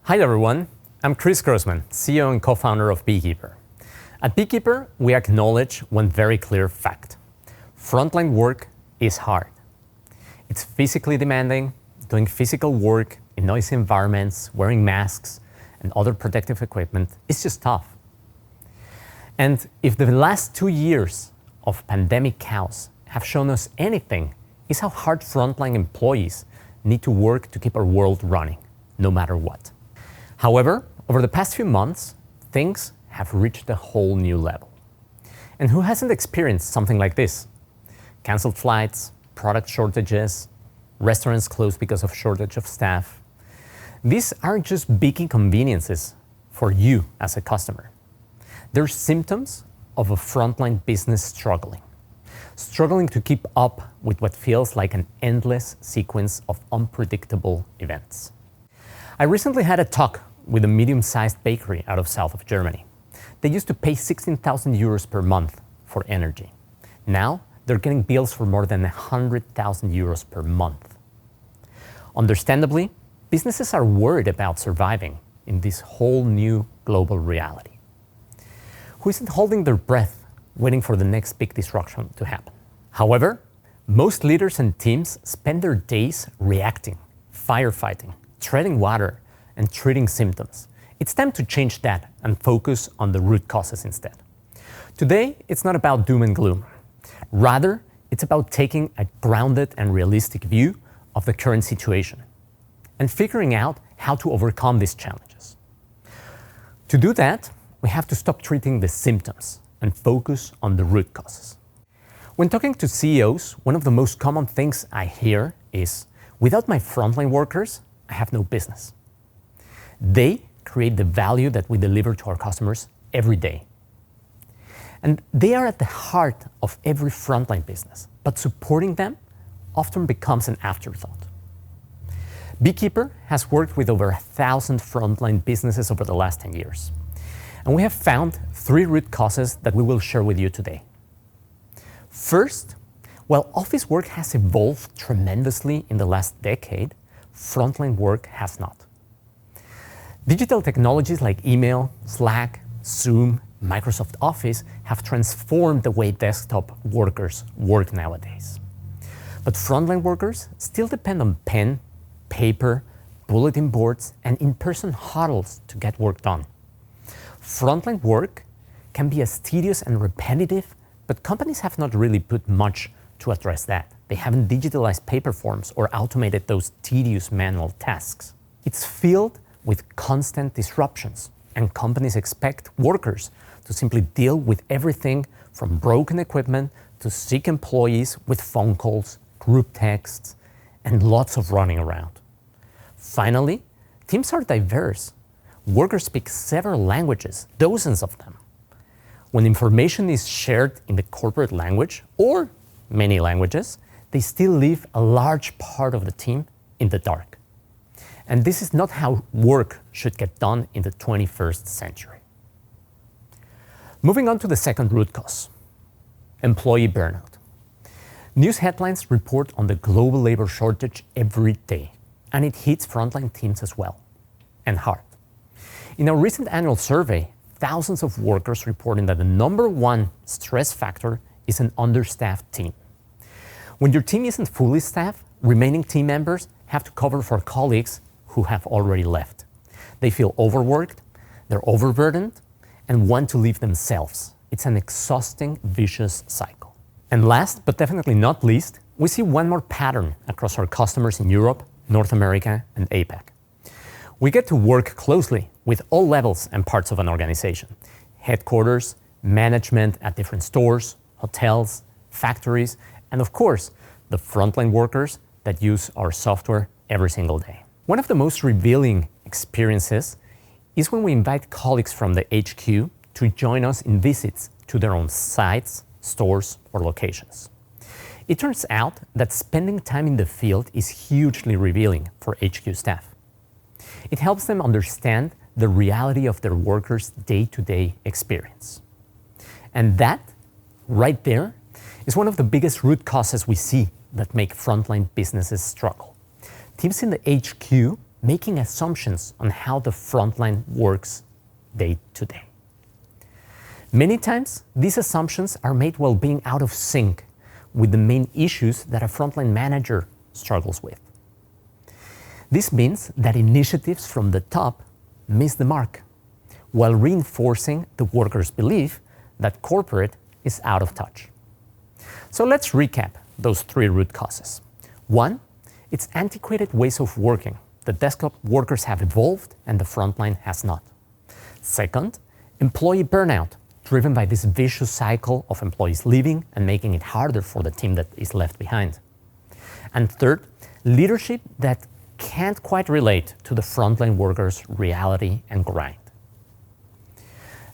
Hi everyone, I'm Grossmann, CEO and co-founder of Beekeeper. At Beekeeper, we acknowledge one very clear fact. Frontline work is hard. It's physically demanding, doing physical work in noisy environments, wearing masks, and other protective equipment is just tough. And if the last 2 years of pandemic chaos have shown us anything, it's how hard frontline employees need to work to keep our world running, no matter what. However, over the past few months, things have reached a whole new level. And who hasn't experienced something like this? Canceled flights, product shortages, restaurants closed because of shortage of staff. These aren't just big inconveniences for you as a customer. They're symptoms of a frontline business struggling to keep up with what feels like an endless sequence of unpredictable events. I recently had a talk with a medium-sized bakery out of south of Germany. They used to pay 16,000 euros per month for energy. Now, they're getting bills for more than 100,000 euros per month. Understandably, businesses are worried about surviving in this whole new global reality. Who isn't holding their breath, waiting for the next big disruption to happen? However, most leaders and teams spend their days reacting, firefighting, treading water, and treating symptoms. It's time to change that and focus on the root causes instead. Today, it's not about doom and gloom. Rather, it's about taking a grounded and realistic view of the current situation and figuring out how to overcome these challenges. To do that, we have to stop treating the symptoms and focus on the root causes. When talking to CEOs, one of the most common things I hear is, without my frontline workers, I have no business. They create the value that we deliver to our customers every day. And they are at the heart of every frontline business, but supporting them often becomes an afterthought. Beekeeper has worked with over 1,000 frontline businesses over the last 10 years. And we have found 3 root causes that we will share with you today. First, while office work has evolved tremendously in the last decade, frontline work has not. Digital technologies like email, Slack, Zoom, Microsoft Office have transformed the way desktop workers work nowadays. But frontline workers still depend on pen, paper, bulletin boards, and in-person huddles to get work done. Frontline work can be as tedious and repetitive, but companies have not really put much to address that. They haven't digitalized paper forms or automated those tedious manual tasks. It's filled with constant disruptions, and companies expect workers to simply deal with everything from broken equipment to sick employees with phone calls, group texts, and lots of running around. Finally, teams are diverse. Workers speak several languages, dozens of them. When information is shared in the corporate language or many languages, they still leave a large part of the team in the dark. And this is not how work should get done in the 21st century. Moving on to the second root cause, employee burnout. News headlines report on the global labor shortage every day, and it hits frontline teams as well, and hard. In a recent annual survey, thousands of workers reporting that the number one stress factor is an understaffed team. When your team isn't fully staffed, remaining team members have to cover for colleagues who have already left. They feel overworked, they're overburdened, and want to leave themselves. It's an exhausting, vicious cycle. And last, but definitely not least, we see one more pattern across our customers in Europe, North America, and APAC. We get to work closely with all levels and parts of an organization: headquarters, management at different stores, hotels, factories, and of course, the frontline workers that use our software every single day. One of the most revealing experiences is when we invite colleagues from the HQ to join us in visits to their own sites, stores, or locations. It turns out that spending time in the field is hugely revealing for HQ staff. It helps them understand the reality of their workers' day-to-day experience. And that, right there, is one of the biggest root causes we see that make frontline businesses struggle. Teams in the HQ making assumptions on how the frontline works day to day. Many times, these assumptions are made while being out of sync with the main issues that a frontline manager struggles with. This means that initiatives from the top miss the mark, while reinforcing the workers' belief that corporate is out of touch. So let's recap those 3 root causes. 1, it's antiquated ways of working. The desktop workers have evolved and the frontline has not. 2nd, employee burnout, driven by this vicious cycle of employees leaving and making it harder for the team that is left behind. And 3rd, leadership that can't quite relate to the frontline workers' reality and grind.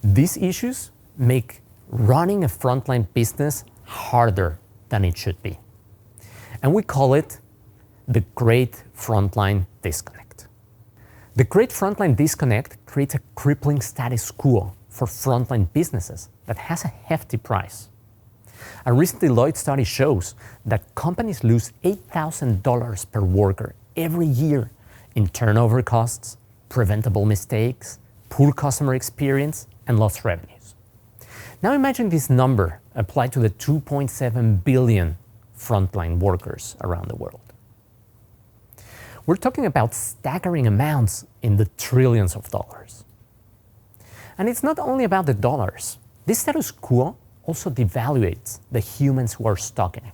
These issues make running a frontline business harder than it should be. And we call it the Great Frontline Disconnect. The Great Frontline Disconnect creates a crippling status quo for frontline businesses that has a hefty price. A recent Deloitte study shows that companies lose $8,000 per worker every year in turnover costs, preventable mistakes, poor customer experience, and lost revenues. Now imagine this number applied to the 2.7 billion frontline workers around the world. We're talking about staggering amounts in the trillions of dollars. And it's not only about the dollars. This status quo also devaluates the humans who are stuck in it.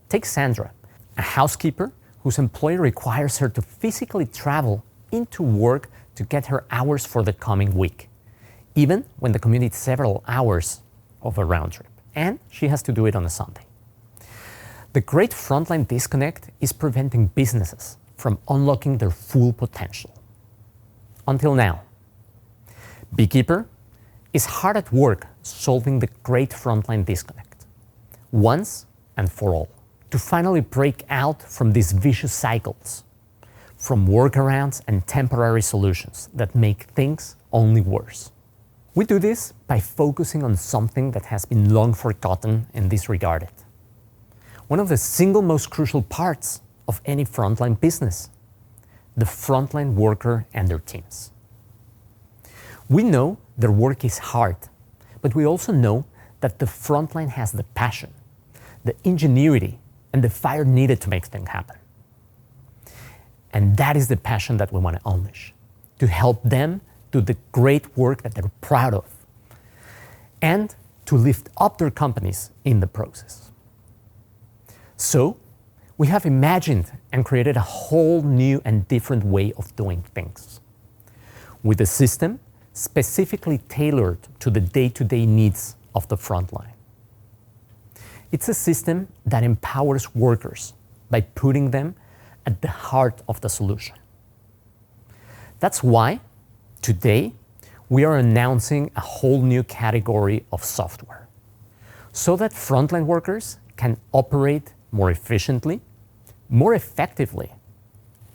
Take Sandra, a housekeeper whose employer requires her to physically travel into work to get her hours for the coming week, even when the commute is several hours of a round trip, and she has to do it on a Sunday. The Great Frontline Disconnect is preventing businesses from unlocking their full potential. Until now, Beekeeper is hard at work solving the Great Frontline Disconnect, once and for all, to finally break out from these vicious cycles, from workarounds and temporary solutions that make things only worse. We do this by focusing on something that has been long forgotten and disregarded. One of the single most crucial parts of any frontline business, the frontline worker and their teams. We know their work is hard, but we also know that the frontline has the passion, the ingenuity, and the fire needed to make things happen. And that is the passion that we want to unleash, to help them do the great work that they're proud of, and to lift up their companies in the process. So, we have imagined and created a whole new and different way of doing things, with a system specifically tailored to the day-to-day needs of the frontline. It's a system that empowers workers by putting them at the heart of the solution. That's why today we are announcing a whole new category of software, so that frontline workers can operate more efficiently, more effectively,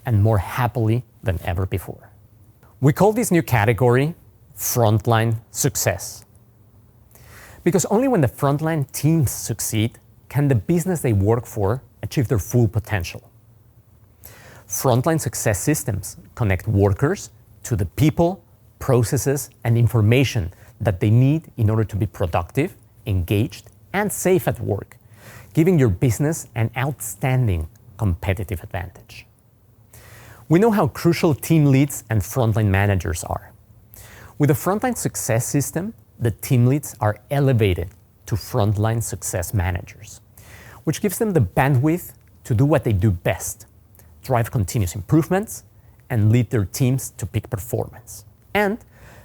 and more happily than ever before. We call this new category Frontline Success. Because only when the frontline teams succeed can the business they work for achieve their full potential. Frontline success systems connect workers to the people, processes, and information that they need in order to be productive, engaged, and safe at work, giving your business an outstanding competitive advantage. We know how crucial team leads and frontline managers are. With the Frontline Success system, the team leads are elevated to frontline success managers, which gives them the bandwidth to do what they do best, drive continuous improvements, and lead their teams to peak performance, and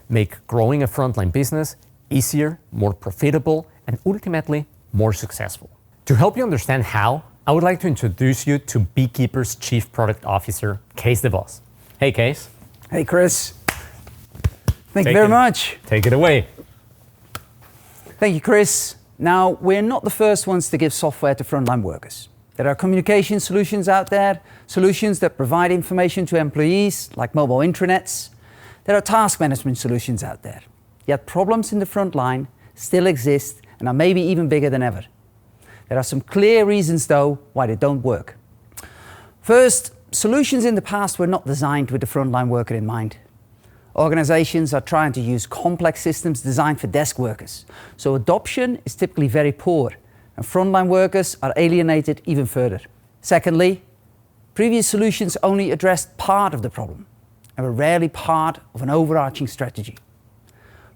make growing a frontline business easier, more profitable, and ultimately more successful. To help you understand how, I would like to introduce you to Beekeeper's Chief Product Officer, Kees DeVos. Hey, Kees. Hey, Cris. Thank you very much. Take it away. Thank you, Cris. Now, we're not the first ones to give software to frontline workers. There are communication solutions out there, solutions that provide information to employees, like mobile intranets. There are task management solutions out there. Yet problems in the front line still exist and are maybe even bigger than ever. There are some clear reasons, though, why they don't work. First, Solutions in the past were not designed with the frontline worker in mind. Organizations are trying to use complex systems designed for desk workers, so adoption is typically very poor, and frontline workers are alienated even further. Secondly, previous solutions only addressed part of the problem and were rarely part of an overarching strategy.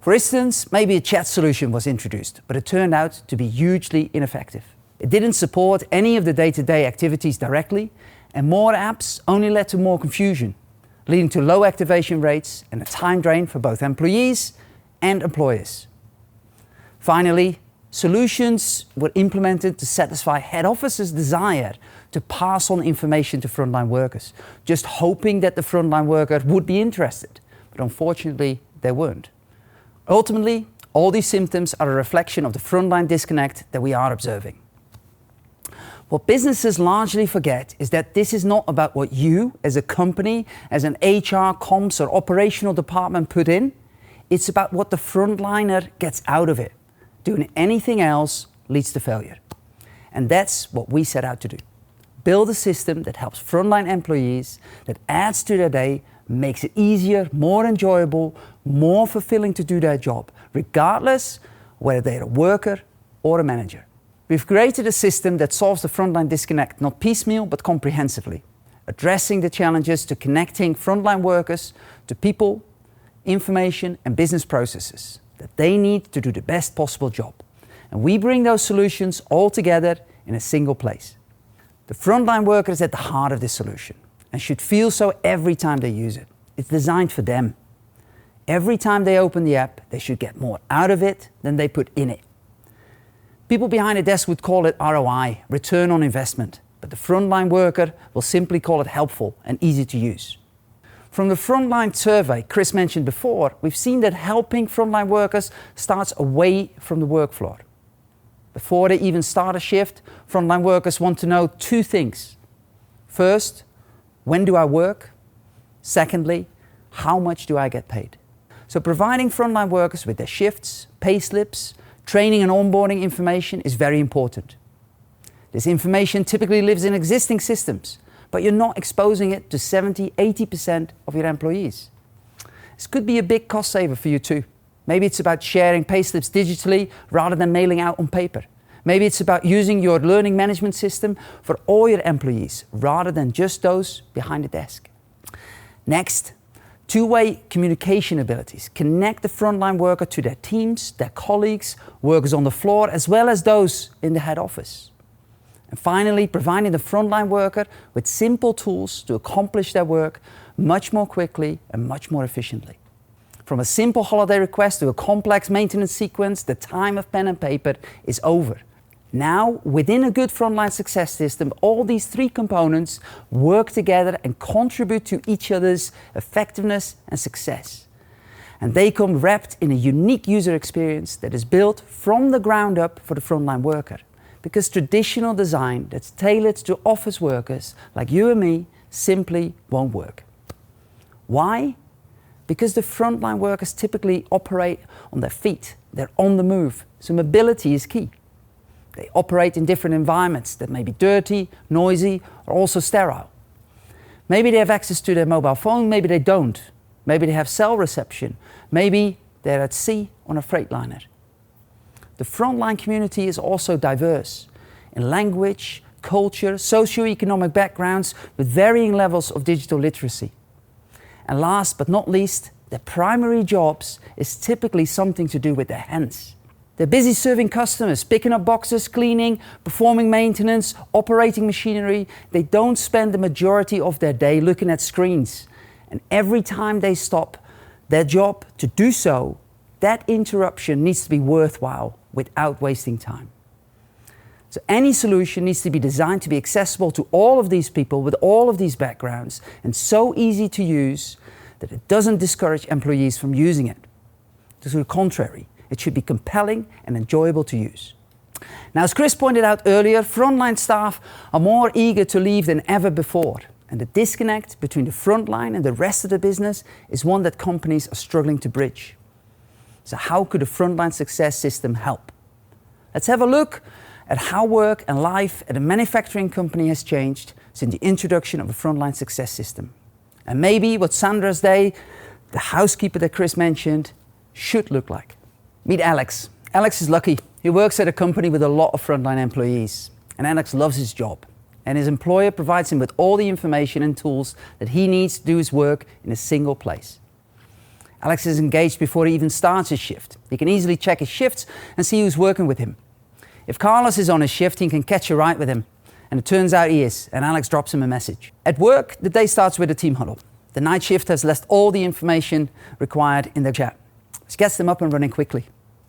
For instance, maybe a chat solution was introduced, but it turned out to be hugely ineffective. It didn't support any of the day-to-day activities directly, and more apps only led to more confusion, leading to low activation rates and a time drain for both employees and employers. Finally, solutions were implemented to satisfy head office's desire to pass on information to frontline workers, just hoping that the frontline worker would be interested, but unfortunately they weren't. Ultimately, all these symptoms are a reflection of the frontline disconnect that we are observing. What businesses largely forget is that this is not about what you, as a company, as an HR, comms or operational department put in. It's about what the frontliner gets out of it. Doing anything else leads to failure. And that's what we set out to do. Build a system that helps frontline employees, that adds to their day, makes it easier, more enjoyable, more fulfilling to do their job, regardless whether they're a worker or a manager. We've created a system that solves the frontline disconnect not piecemeal but comprehensively, addressing the challenges to connecting frontline workers to people, information and business processes that they need to do the best possible job. And we bring those solutions all together in a single place. The frontline worker is at the heart of this solution and should feel so every time they use it. It's designed for them. Every time they open the app, they should get more out of it than they put in it. People behind a desk would call it ROI, return on investment, but the frontline worker will simply call it helpful and easy to use. From the Frontline survey Cris mentioned before, we've seen that helping frontline workers starts away from the work floor. Before they even start a shift, frontline workers want to know two things. First, when do I work? Secondly, how much do I get paid? So providing frontline workers with their shifts, pay slips, training and onboarding information is very important. This information typically lives in existing systems, but you're not exposing it to 70–80% of your employees. This could be a big cost saver for you too. Maybe it's about sharing payslips digitally rather than mailing out on paper. Maybe it's about using your learning management system for all your employees rather than just those behind the desk. Next, two-way communication abilities connect the frontline worker to their teams, their colleagues, workers on the floor, as well as those in the head office. And finally, providing the frontline worker with simple tools to accomplish their work much more quickly and much more efficiently. From a simple holiday request to a complex maintenance sequence, the time of pen and paper is over. Now, within a good frontline success system, all these three components work together and contribute to each other's effectiveness and success. And they come wrapped in a unique user experience that is built from the ground up for the frontline worker. Because traditional design that's tailored to office workers like you and me simply won't work. Why? Because the frontline workers typically operate on their feet. They're on the move, so mobility is key. They operate in different environments that may be dirty, noisy, or also sterile. Maybe they have access to their mobile phone, maybe they don't. Maybe they have cell reception. Maybe they're at sea on a freightliner. The frontline community is also diverse in language, culture, socioeconomic backgrounds with varying levels of digital literacy. And last but not least, their primary jobs is typically something to do with their hands. They're busy serving customers, picking up boxes, cleaning, performing maintenance, operating machinery. They don't spend the majority of their day looking at screens. And every time they stop their job to do so, that interruption needs to be worthwhile without wasting time. So any solution needs to be designed to be accessible to all of these people with all of these backgrounds and so easy to use that it doesn't discourage employees from using it. To the contrary, it should be compelling and enjoyable to use. Now, as Cris pointed out earlier, frontline staff are more eager to leave than ever before. And the disconnect between the frontline and the rest of the business is one that companies are struggling to bridge. So how could a frontline success system help? Let's have a look at how work and life at a manufacturing company has changed since the introduction of a Frontline Success system. And maybe what Sandra's day, the housekeeper that Cris mentioned, should look like. Meet Alex. Alex is lucky. He works at a company with a lot of frontline employees. And Alex loves his job. And his employer provides him with all the information and tools that he needs to do his work in a single place. Alex is engaged before he even starts his shift. He can easily check his shifts and see who's working with him. If Carlos is on his shift, he can catch a ride with him. And it turns out he is, and Alex drops him a message. At work, the day starts with a team huddle. The night shift has left all the information required in the chat, which gets them up and running quickly.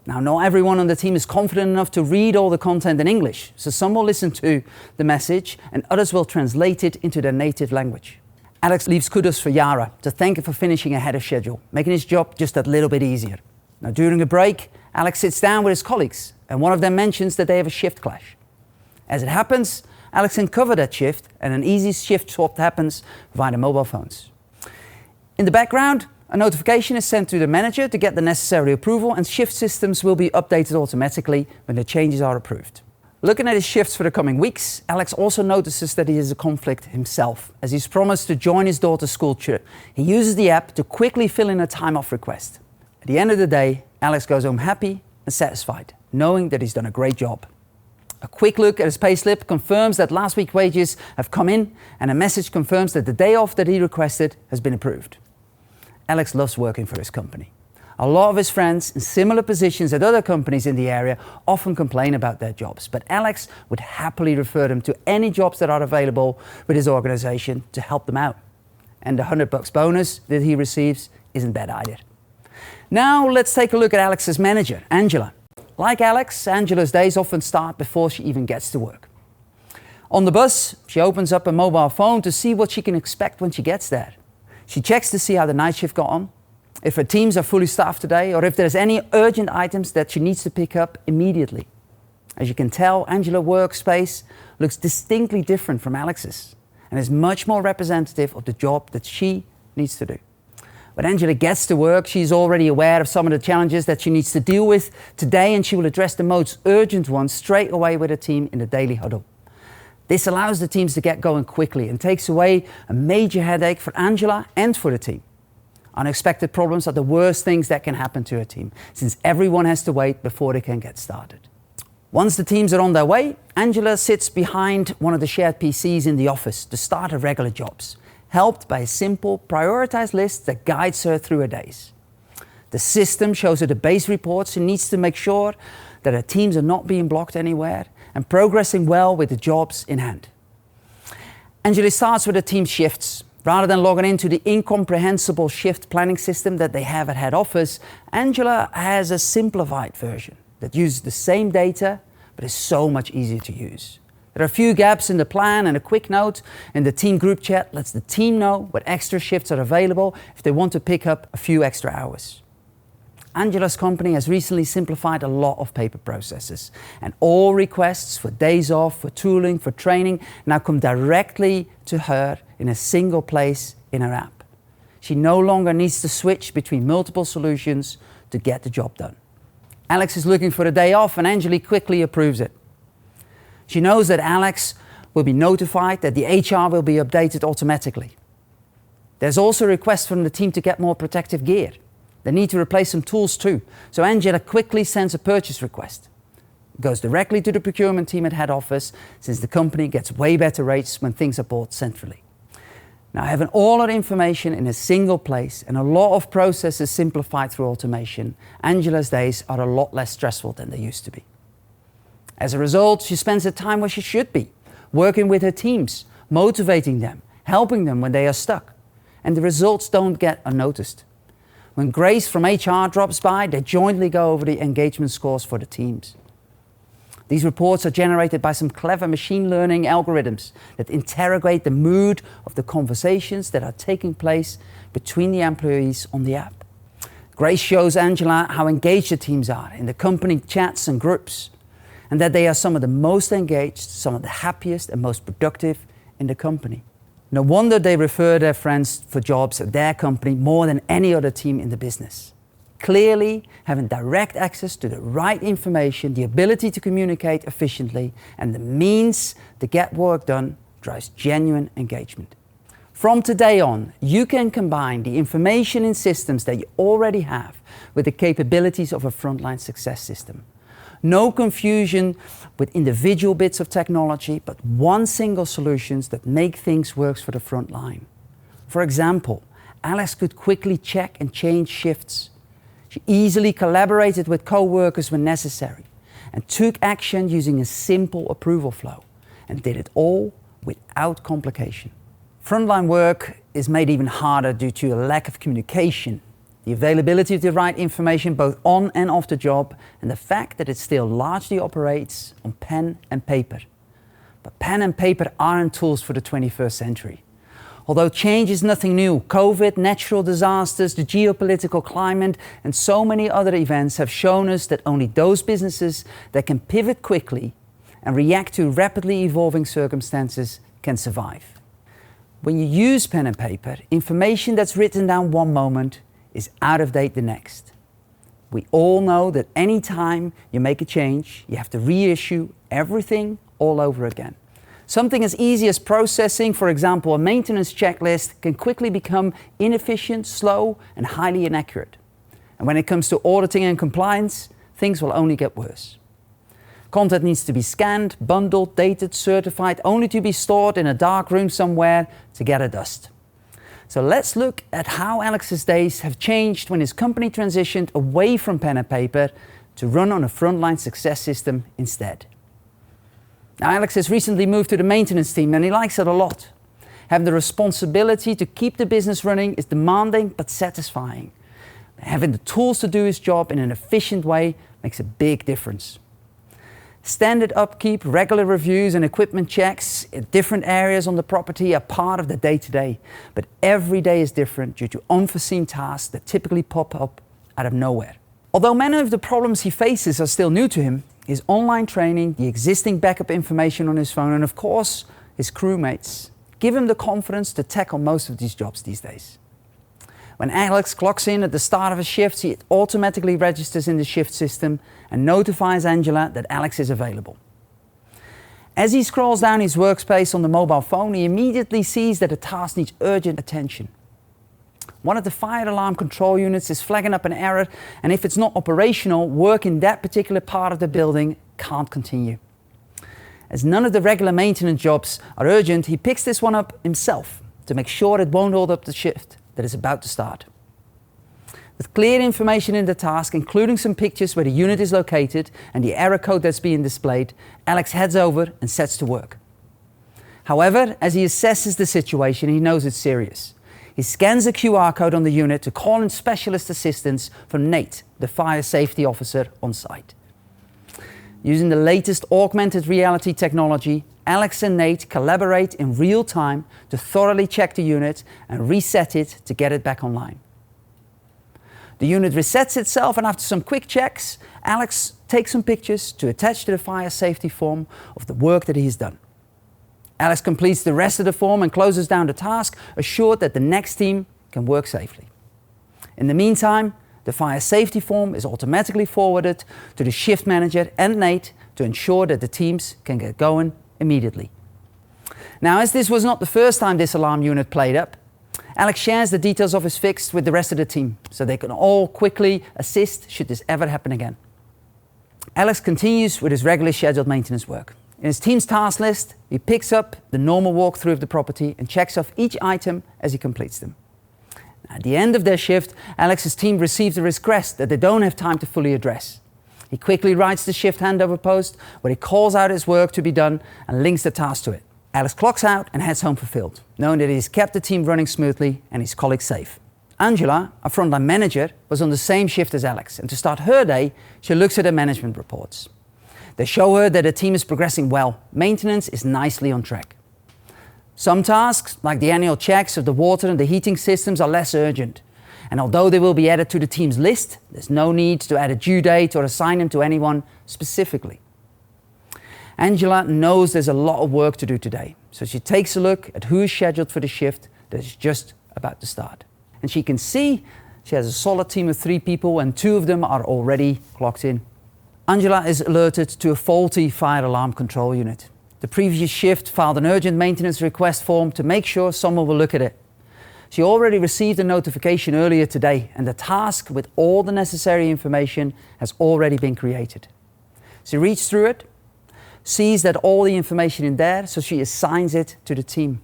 Now, not everyone on the team is confident enough to read all the content in English, so some will listen to the message and others will translate it into their native language. Alex leaves kudos for Yara to thank her for finishing ahead of schedule, making his job just a little bit easier. Now, during a break, Alex sits down with his colleagues, and one of them mentions that they have a shift clash. As it happens, Alex can cover that shift, and an easy shift swap happens via the mobile phones. In the background, a notification is sent to the manager to get the necessary approval, and shift systems will be updated automatically when the changes are approved. Looking at his shifts for the coming weeks, Alex also notices that he has a conflict himself, as he's promised to join his daughter's school trip. He uses the app to quickly fill in a time off request. At the end of the day, Alex goes home happy and satisfied, knowing that he's done a great job. A quick look at his payslip confirms that last week's wages have come in, and a message confirms that the day off that he requested has been approved. Alex loves working for his company. A lot of his friends in similar positions at other companies in the area often complain about their jobs, but Alex would happily refer them to any jobs that are available with his organization to help them out. And the $100 bonus that he receives isn't bad either. Now let's take a look at Alex's manager, Angela. Like Alex, Angela's days often start before she even gets to work. On the bus, she opens up a mobile phone to see what she can expect when she gets there. She checks to see how the night shift got on, if her teams are fully staffed today, or if there's any urgent items that she needs to pick up immediately. As you can tell, Angela's workspace looks distinctly different from Alex's and is much more representative of the job that she needs to do. When Angela gets to work, she's already aware of some of the challenges that she needs to deal with today, and she will address the most urgent ones straight away with her team in the daily huddle. This allows the teams to get going quickly and takes away a major headache for Angela and for the team. Unexpected problems are the worst things that can happen to a team, since everyone has to wait before they can get started. Once the teams are on their way, Angela sits behind one of the shared PCs in the office to start her regular jobs, helped by a simple, prioritized list that guides her through her days. The system shows her the base reports she needs to make sure that her teams are not being blocked anywhere and progressing well with the jobs in hand. Angela starts with the team shifts. Rather than logging into the incomprehensible shift planning system that they have at head office, Angela has a simplified version that uses the same data but is so much easier to use. There are a few gaps in the plan, and a quick note in the team group chat lets the team know what extra shifts are available if they want to pick up a few extra hours. Angela's company has recently simplified a lot of paper processes, and all requests for days off, for tooling, for training now come directly to her in a single place in her app. She no longer needs to switch between multiple solutions to get the job done. Alex is looking for a day off, and Angela quickly approves it. She knows that Alex will be notified that the HR will be updated automatically. There's also a request from the team to get more protective gear. They need to replace some tools too, so Angela quickly sends a purchase request. It goes directly to the procurement team at head office, since the company gets way better rates when things are bought centrally. Now, having all our information in a single place and a lot of processes simplified through automation, Angela's days are a lot less stressful than they used to be. As a result, she spends her time where she should be, working with her teams, motivating them, helping them when they are stuck. And the results don't get unnoticed. When Grace from HR drops by, they jointly go over the engagement scores for the teams. These reports are generated by some clever machine learning algorithms that interrogate the mood of the conversations that are taking place between the employees on the app. Grace shows Angela how engaged the teams are in the company chats and groups, and that they are some of the most engaged, some of the happiest and most productive in the company. No wonder they refer their friends for jobs at their company more than any other team in the business. Clearly, having direct access to the right information, the ability to communicate efficiently, and the means to get work done drives genuine engagement. From today on, you can combine the information in systems that you already have with the capabilities of a Frontline Success system. No confusion with individual bits of technology, but one single solution that make things work for the front line. For example, Alex could quickly check and change shifts. She easily collaborated with co-workers when necessary and took action using a simple approval flow, and did it all without complication. Frontline work is made even harder due to a lack of communication, the availability of the right information both on and off the job, and the fact that it still largely operates on pen and paper. But pen and paper aren't tools for the 21st century. Although change is nothing new, COVID, natural disasters, the geopolitical climate, and so many other events have shown us that only those businesses that can pivot quickly and react to rapidly evolving circumstances can survive. When you use pen and paper, information that's written down one moment is out of date the next. We all know that any time you make a change, you have to reissue everything all over again. Something as easy as processing, for example, a maintenance checklist, can quickly become inefficient, slow, and highly inaccurate. And when it comes to auditing and compliance, things will only get worse. Content needs to be scanned, bundled, dated, certified, only to be stored in a dark room somewhere to gather dust. So let's look at how Alex's days have changed when his company transitioned away from pen and paper to run on a Frontline Success system instead. Now, Alex has recently moved to the maintenance team and he likes it a lot. Having the responsibility to keep the business running is demanding but satisfying. Having the tools to do his job in an efficient way makes a big difference. Standard upkeep, regular reviews and equipment checks in different areas on the property are part of the day-to-day, but every day is different due to unforeseen tasks that typically pop up out of nowhere. Although many of the problems he faces are still new to him, his online training, the existing backup information on his phone, and of course, his crewmates give him the confidence to tackle most of these jobs these days. When Alex clocks in at the start of a shift, it automatically registers in the shift system and notifies Angela that Alex is available. As he scrolls down his workspace on the mobile phone, he immediately sees that a task needs urgent attention. One of the fire alarm control units is flagging up an error, and if it's not operational, work in that particular part of the building can't continue. As none of the regular maintenance jobs are urgent, he picks this one up himself to make sure it won't hold up the shift that is about to start. With clear information in the task, including some pictures where the unit is located and the error code that's being displayed, Alex heads over and sets to work. However, as he assesses the situation, he knows it's serious. He scans a QR code on the unit to call in specialist assistance from Nate, the fire safety officer on site. Using the latest augmented reality technology, Alex and Nate collaborate in real time to thoroughly check the unit and reset it to get it back online. The unit resets itself, and after some quick checks, Alex takes some pictures to attach to the fire safety form of the work that he's done. Alex completes the rest of the form and closes down the task, assured that the next team can work safely. In the meantime, the fire safety form is automatically forwarded to the shift manager and Nate to ensure that the teams can get going immediately. Now, as this was not the first time this alarm unit played up, Alex shares the details of his fix with the rest of the team so they can all quickly assist should this ever happen again. Alex continues with his regularly scheduled maintenance work. In his team's task list, he picks up the normal walkthrough of the property and checks off each item as he completes them. At the end of their shift, Alex's team receives a request that they don't have time to fully address. He quickly writes the shift handover post where he calls out his work to be done and links the task to it. Alex clocks out and heads home fulfilled, knowing that he's kept the team running smoothly and his colleagues safe. Angela, a frontline manager, was on the same shift as Alex, and to start her day, she looks at her management reports. They show her that the team is progressing well. Maintenance is nicely on track. Some tasks, like the annual checks of the water and the heating systems, are less urgent. And although they will be added to the team's list, there's no need to add a due date or assign them to anyone specifically. Angela knows there's a lot of work to do today, so she takes a look at who is scheduled for the shift that is just about to start. And she can see she has a solid team of 3 people and 2 of them are already clocked in. Angela is alerted to a faulty fire alarm control unit. The The previous shift filed an urgent maintenance request form to make sure someone will look at it. She already received a notification earlier today, and the task with all the necessary information has already been created. She reads through it, sees that all the information in there, so she assigns it to the team.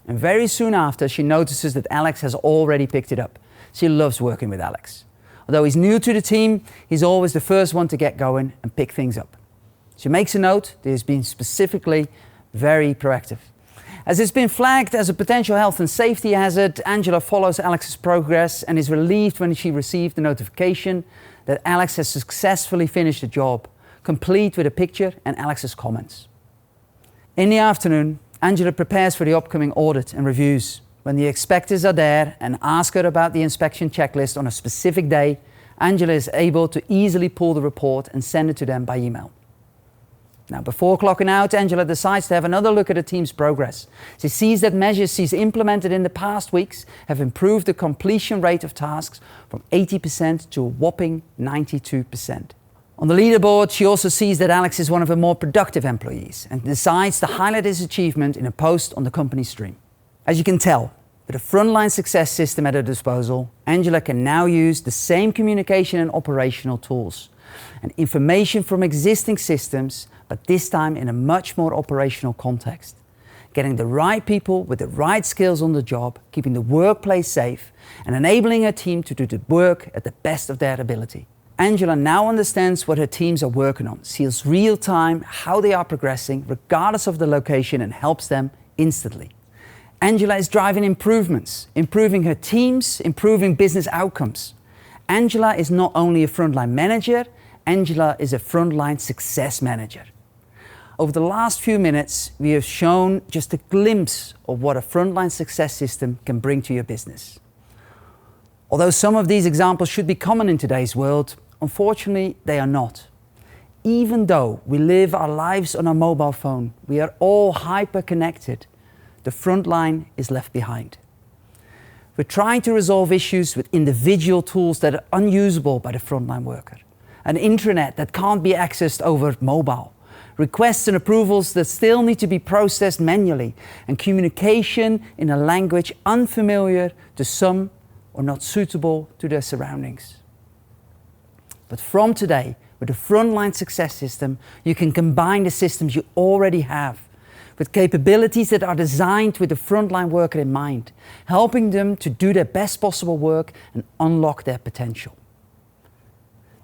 And very soon after, she notices that Alex has already picked it up. She loves working with Alex. Although he's new to the team, he's always the first one to get going and pick things up. She makes a note that he's been specifically very proactive. As it's been flagged as a potential health and safety hazard, Angela follows Alex's progress and is relieved when she received the notification that Alex has successfully finished the job, complete with a picture and Alex's comments. In the afternoon, Angela prepares for the upcoming audit and reviews. When the inspectors are there and ask her about the inspection checklist on a specific day, Angela is able to easily pull the report and send it to them by email. Now, before clocking out, Angela decides to have another look at the team's progress. She sees that measures she's implemented in the past weeks have improved the completion rate of tasks from 80% to a whopping 92%. On the leaderboard, she also sees that Alex is one of her more productive employees and decides to highlight his achievement in a post on the company stream. As you can tell, with a Frontline Success system at her disposal, Angela can now use the same communication and operational tools and information from existing systems, but this time in a much more operational context. Getting the right people with the right skills on the job, keeping the workplace safe, and enabling her team to do the work at the best of their ability. Angela now understands what her teams are working on, sees real time how they are progressing, regardless of the location, and helps them instantly. Angela is driving improvements, improving her teams, improving business outcomes. Angela is not only a frontline manager, Angela is a frontline success manager. Over the last few minutes, we have shown just a glimpse of what a frontline success system can bring to your business. Although some of these examples should be common in today's world, unfortunately, they are not. Even though we live our lives on a mobile phone, we are all hyper-connected, the front line is left behind. We're trying to resolve issues with individual tools that are unusable by the frontline worker, an intranet that can't be accessed over mobile, requests and approvals that still need to be processed manually, and communication in a language unfamiliar to some or not suitable to their surroundings. But from today, with the Frontline Success system, you can combine the systems you already have with capabilities that are designed with the frontline worker in mind, helping them to do their best possible work and unlock their potential.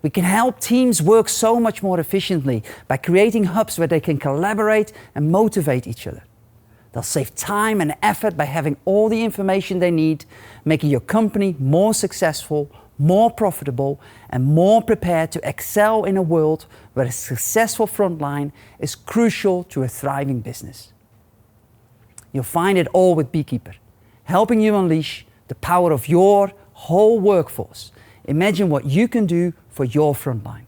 We can help teams work so much more efficiently by creating hubs where they can collaborate and motivate each other. They'll save time and effort by having all the information they need, making your company more successful, more profitable, and more prepared to excel in a world where a successful frontline is crucial to a thriving business. You'll find it all with Beekeeper, helping you unleash the power of your whole workforce. Imagine what you can do for your frontline.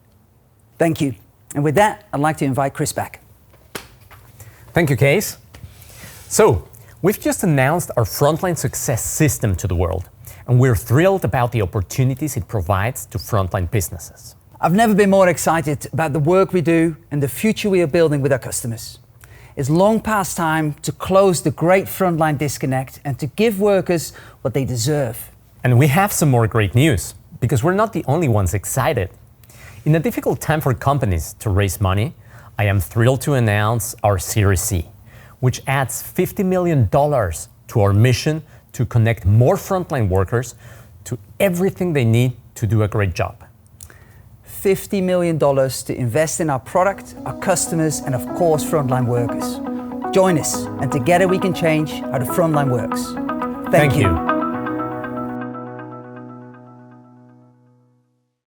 Thank you. And with that, I'd like to invite Cris back. Thank you, Kees. So, we've just announced our Frontline Success system to the world, and we're thrilled about the opportunities it provides to frontline businesses. I've never been more excited about the work we do and the future we are building with our customers. It's long past time to close the great frontline disconnect and to give workers what they deserve. And we have some more great news, because we're not the only ones excited. In a difficult time for companies to raise money, I am thrilled to announce our Series C, which adds $50 million to our mission to connect more frontline workers to everything they need to do a great job. $50 million to invest in our product, our customers, and of course, frontline workers. Join us, and together we can change how the frontline works. Thank you.